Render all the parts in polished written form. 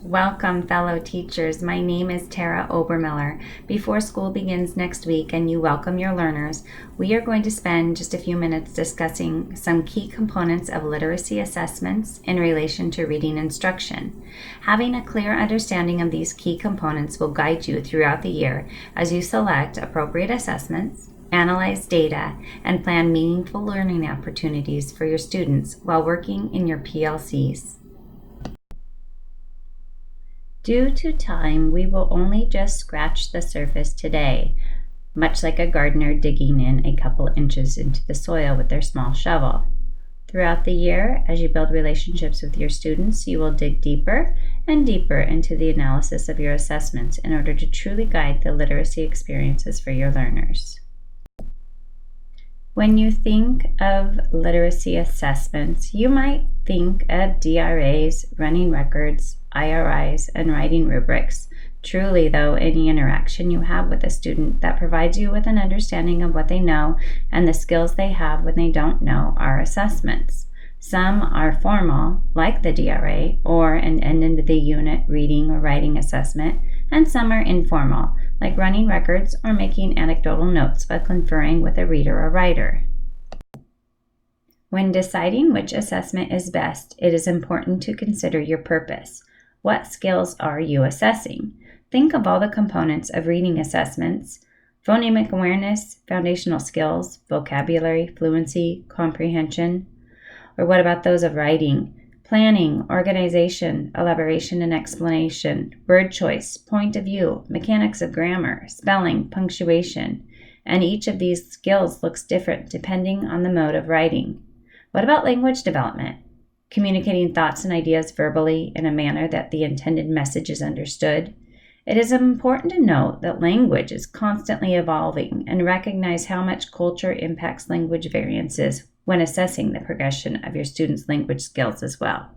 Welcome, fellow teachers. My name is Tara Obermiller. Before school begins next week and you welcome your learners, we are going to spend just a few minutes discussing some key components of literacy assessments in relation to reading instruction. Having a clear understanding of these key components will guide you throughout the year as you select appropriate assessments, analyze data, and plan meaningful learning opportunities for your students while working in your PLCs. Due to time, we will only just scratch the surface today, much like a gardener digging in a couple inches into the soil with their small shovel. Throughout the year, as you build relationships with your students, you will dig deeper and deeper into the analysis of your assessments in order to truly guide the literacy experiences for your learners. When you think of literacy assessments, you might think of DRAs, running records, IRIs, and writing rubrics. Truly, though, any interaction you have with a student that provides you with an understanding of what they know and the skills they have when they don't know are assessments. Some are formal, like the DRA, or an end-of-the-unit reading or writing assessment, and some are informal, like running records or making anecdotal notes by conferring with a reader or writer. When deciding which assessment is best, it is important to consider your purpose. What skills are you assessing? Think of all the components of reading assessments: phonemic awareness, foundational skills, vocabulary, fluency, comprehension. Or what about those of writing? Planning, organization, elaboration and explanation, word choice, point of view, mechanics of grammar, spelling, punctuation. And each of these skills looks different depending on the mode of writing. What about language development? Communicating thoughts and ideas verbally in a manner that the intended message is understood. It is important to note that language is constantly evolving and recognize how much culture impacts language variances when assessing the progression of your students' language skills as well.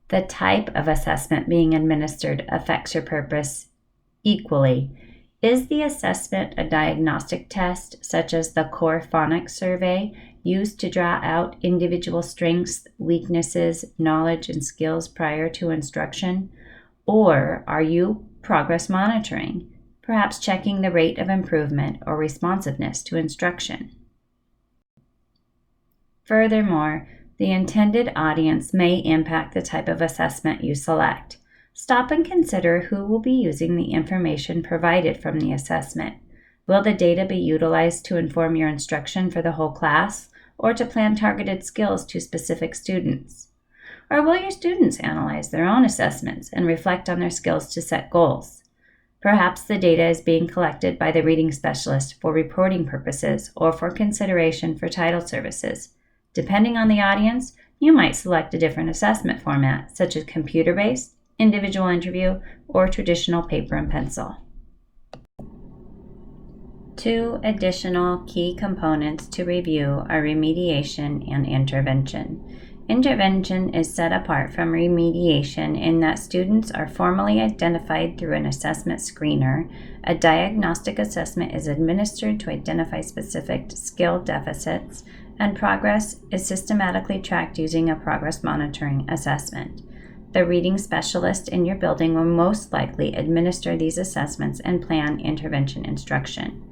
The type of assessment being administered affects your purpose equally. Is the assessment a diagnostic test, such as the Core Phonics Survey, used to draw out individual strengths, weaknesses, knowledge, and skills prior to instruction? Or are you progress monitoring, perhaps checking the rate of improvement or responsiveness to instruction? Furthermore, the intended audience may impact the type of assessment you select. Stop and consider who will be using the information provided from the assessment. Will the data be utilized to inform your instruction for the whole class, or to plan targeted skills to specific students? Or will your students analyze their own assessments and reflect on their skills to set goals? Perhaps the data is being collected by the reading specialist for reporting purposes or for consideration for title services. Depending on the audience, you might select a different assessment format, such as computer-based, individual interview, or traditional paper and pencil. 2 additional key components to review are remediation and intervention. Intervention is set apart from remediation in that students are formally identified through an assessment screener. A diagnostic assessment is administered to identify specific skill deficits, and progress is systematically tracked using a progress monitoring assessment. The reading specialist in your building will most likely administer these assessments and plan intervention instruction.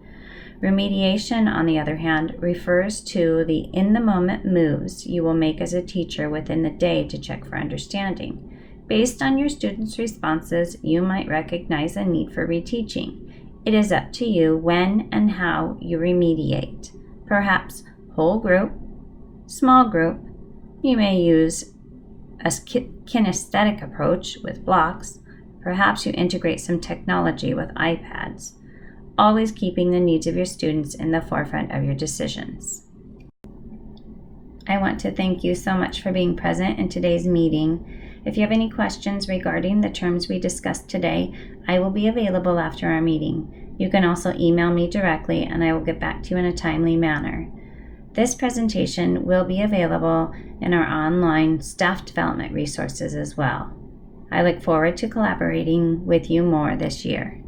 Remediation, on the other hand, refers to the in-the-moment moves you will make as a teacher within the day to check for understanding. Based on your students' responses, you might recognize a need for reteaching. It is up to you when and how you remediate. Perhaps whole group, small group. You may use a kinesthetic approach with blocks. Perhaps you integrate some technology with iPads, always keeping the needs of your students in the forefront of your decisions. I want to thank you so much for being present in today's meeting. If you have any questions regarding the terms we discussed today, I will be available after our meeting. You can also email me directly and I will get back to you in a timely manner. This presentation will be available in our online staff development resources as well. I look forward to collaborating with you more this year.